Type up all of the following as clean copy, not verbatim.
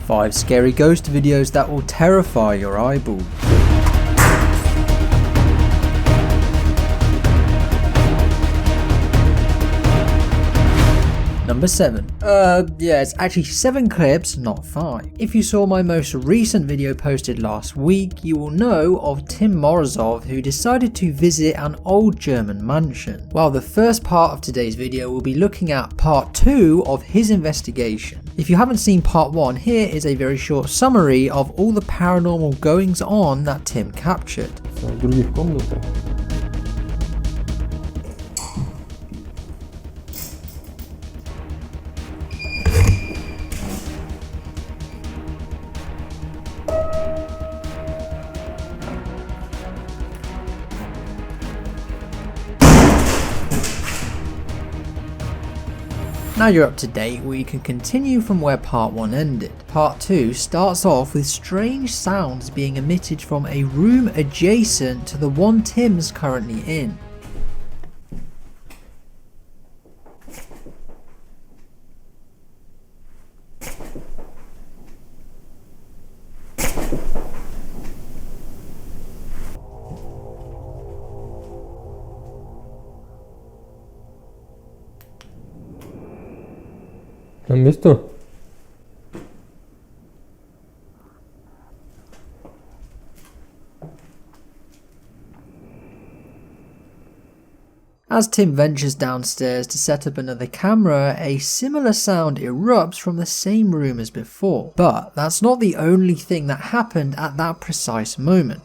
5 scary ghost videos that will terrify your eyeballs. Number 7. Yeah, it's actually 7 clips, not 5. If you saw my most recent video posted last week, you will know of Tim Morozov, who decided to visit an old German mansion. Well, the first part of today's video will be looking at part 2 of his investigation. If you haven't seen part 1, here is a very short summary of all the paranormal goings on that Tim captured. В других комнатах. Now you're up to date, we can continue from where part 1 ended. Part 2 starts off with strange sounds being emitted from a room adjacent to the one Tim's currently in. Там место? As Tim ventures downstairs to set up another camera, a similar sound erupts from the same room as before. But that's not the only thing that happened at that precise moment.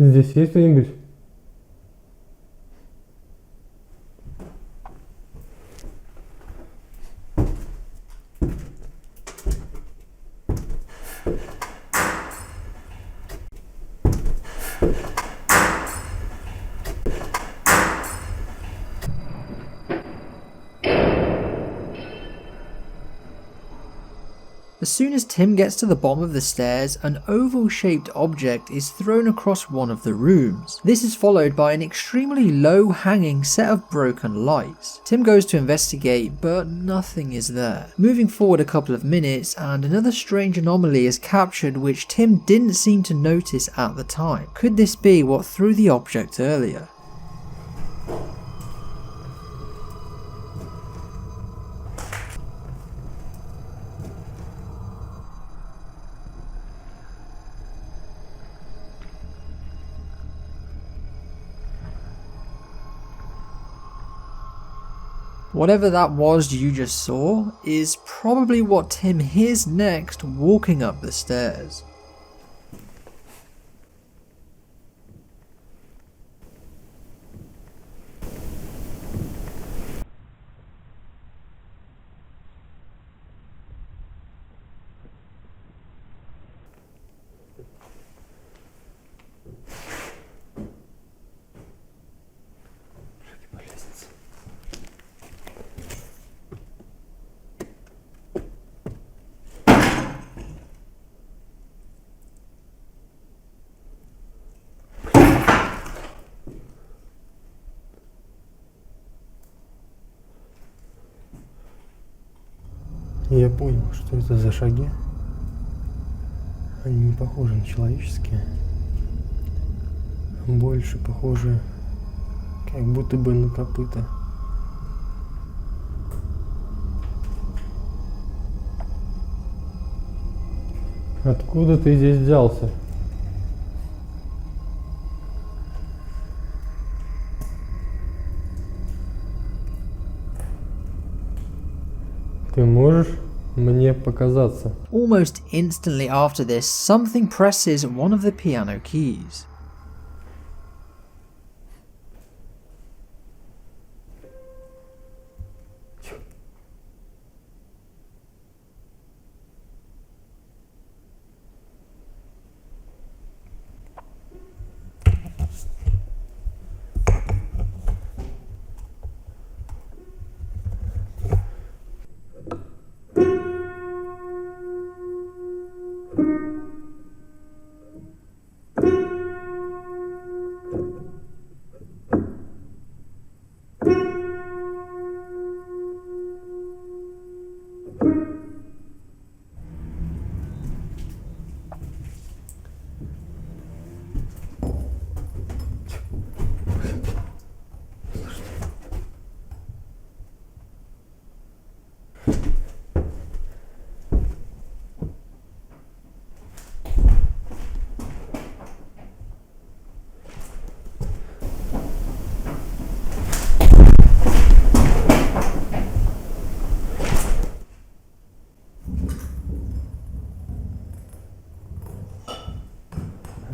Здесь есть кто-нибудь? As soon as Tim gets to the bottom of the stairs, an oval-shaped object is thrown across one of the rooms. This is followed by an extremely low-hanging set of broken lights. Tim goes to investigate, but nothing is there. Moving forward a couple of minutes, and another strange anomaly is captured which Tim didn't seem to notice at the time. Could this be what threw the object earlier? Whatever that was you just saw is probably what Tim hears next walking up the stairs. Я понял, что это за шаги. Они не похожи на человеческие. Больше похожи, как будто бы на копыта. Откуда ты здесь взялся? Ты можешь мне показаться? Almost instantly after this, something presses one of the piano keys.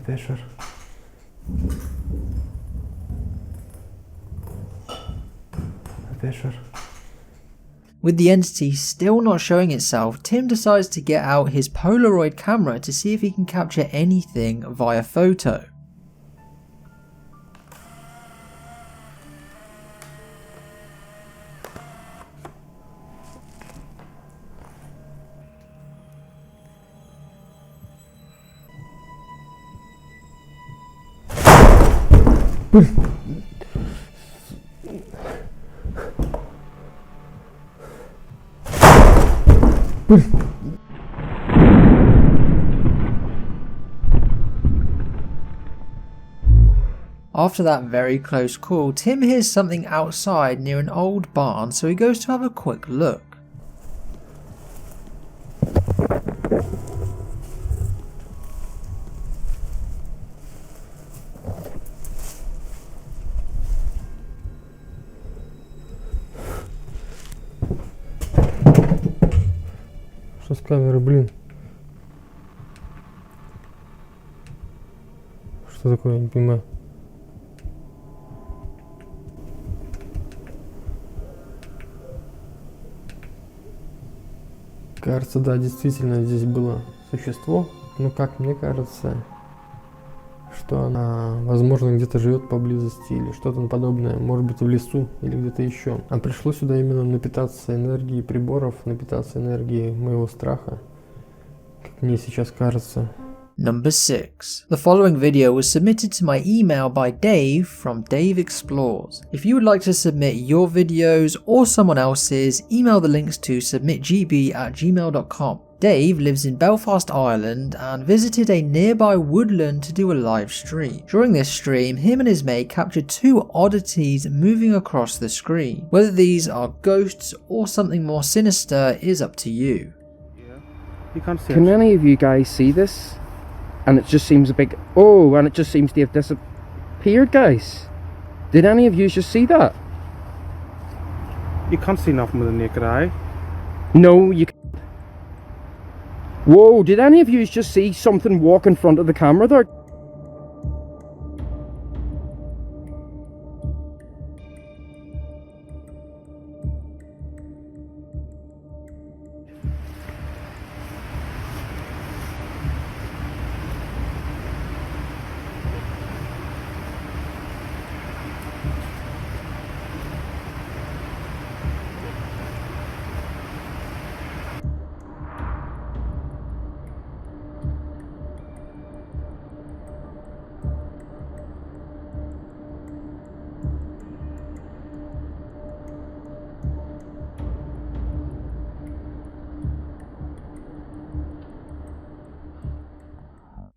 Вечер. Вечер. With the entity still not showing itself, Tim decides to get out his Polaroid camera to see if he can capture anything via photo. After that very close call, Tim hears something outside near an old barn, so he goes to have a quick look. Что с камерой, блин? Что такое, я не понимаю. Кажется, да, действительно здесь было существо, но как мне кажется, что она, возможно, где-то живет поблизости или что-то подобное, может быть, в лесу или где-то еще. А пришло сюда именно напитаться энергией приборов, напитаться энергией моего страха, как мне сейчас кажется. Number 6. The following video was submitted to my email by Dave from Dave Explores. If you would like to submit your videos or someone else's, email the links to submitgb@gmail.com. Dave lives in Belfast, Ireland and visited a nearby woodland to do a live stream. During this stream, him and his mate captured two oddities moving across the screen. Whether these are ghosts or something more sinister is up to you. Yeah. You can't see Can it. any of you guys see this? And it just seems a big... Oh, and it just seems to have disappeared, guys. Did any of you just see that? You can't see nothing with the naked eye. No, you can't. Whoa, did any of you just see something walk in front of the camera there?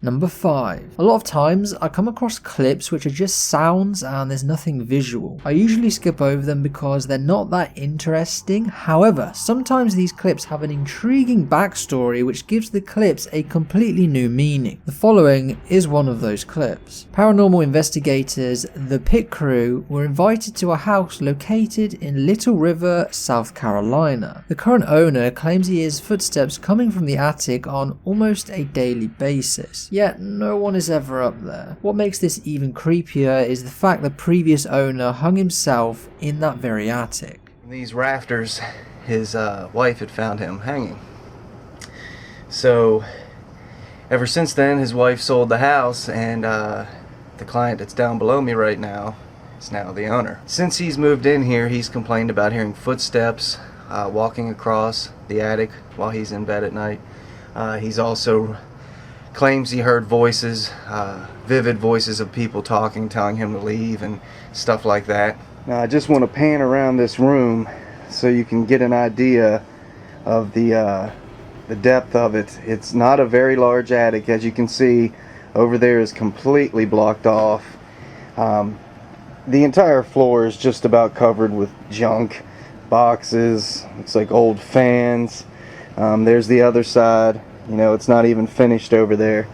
Number 5. A lot of times I come across clips which are just sounds and there's nothing visual. I usually skip over them because they're not that interesting. However, sometimes these clips have an intriguing backstory which gives the clips a completely new meaning. The following is one of those clips. Paranormal investigators, the pit crew, were invited to a house located in Little River, South Carolina. The current owner claims he hears footsteps coming from the attic on almost a daily basis. Yet no one is ever up there. What makes this even creepier is the fact the previous owner hung himself in that very attic. These rafters, his wife had found him hanging. So ever since then, his wife sold the house, and the client that's down below me right now is now the owner. Since he's moved in here, he's complained about hearing footsteps walking across the attic while he's in bed at night. He's also claims he heard voices, vivid voices of people talking, telling him to leave and stuff like that. Now I just want to pan around this room so you can get an idea of the depth of it. It's not a very large attic. As you can see, over there is completely blocked off. The entire floor is just about covered with junk, boxes, looks like old fans. There's the other side. You know, it's not even finished over there.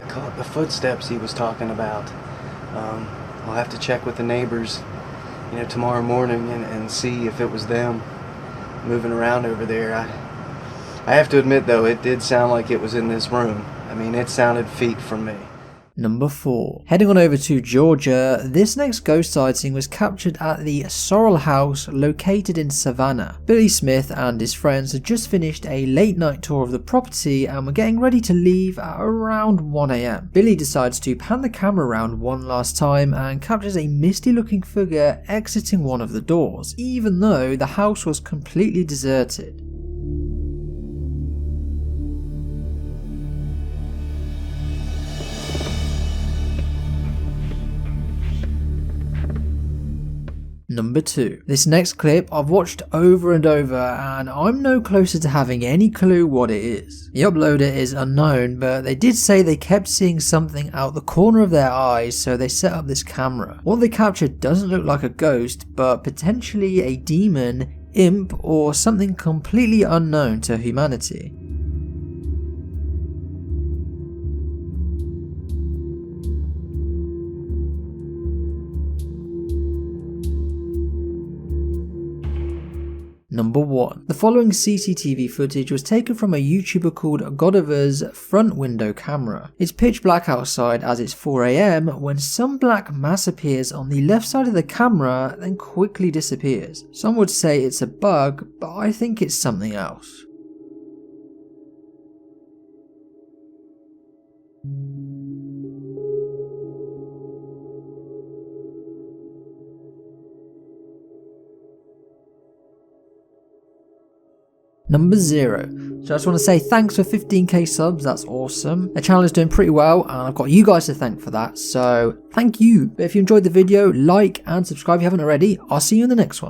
Caught the footsteps he was talking about. I'll have to check with the neighbors, you know, tomorrow morning and see if it was them moving around over there. I have to admit though, it did sound like it was in this room. I mean, it sounded feet from me. Number 4. Heading on over to Georgia, this next ghost sighting was captured at the Sorrel House located in Savannah. Billy Smith and his friends had just finished a late night tour of the property and were getting ready to leave at around 1 AM. Billy decides to pan the camera around one last time and captures a misty looking figure exiting one of the doors, even though the house was completely deserted. Number 2. This next clip I've watched over and over and I'm no closer to having any clue what it is. The uploader is unknown, but they did say they kept seeing something out the corner of their eyes, so they set up this camera. What they captured doesn't look like a ghost, but potentially a demon, imp, or something completely unknown to humanity. Number 1. The following CCTV footage was taken from a YouTuber called Godiva's front window camera. It's pitch black outside as it's 4 AM when some black mass appears on the left side of the camera, then quickly disappears. Some would say it's a bug, but I think it's something else. Number 0. So I just want to say thanks for 15k subs, that's awesome. The channel is doing pretty well and I've got you guys to thank for that, so thank you. But if you enjoyed the video, like and subscribe if you haven't already. I'll see you in the next one.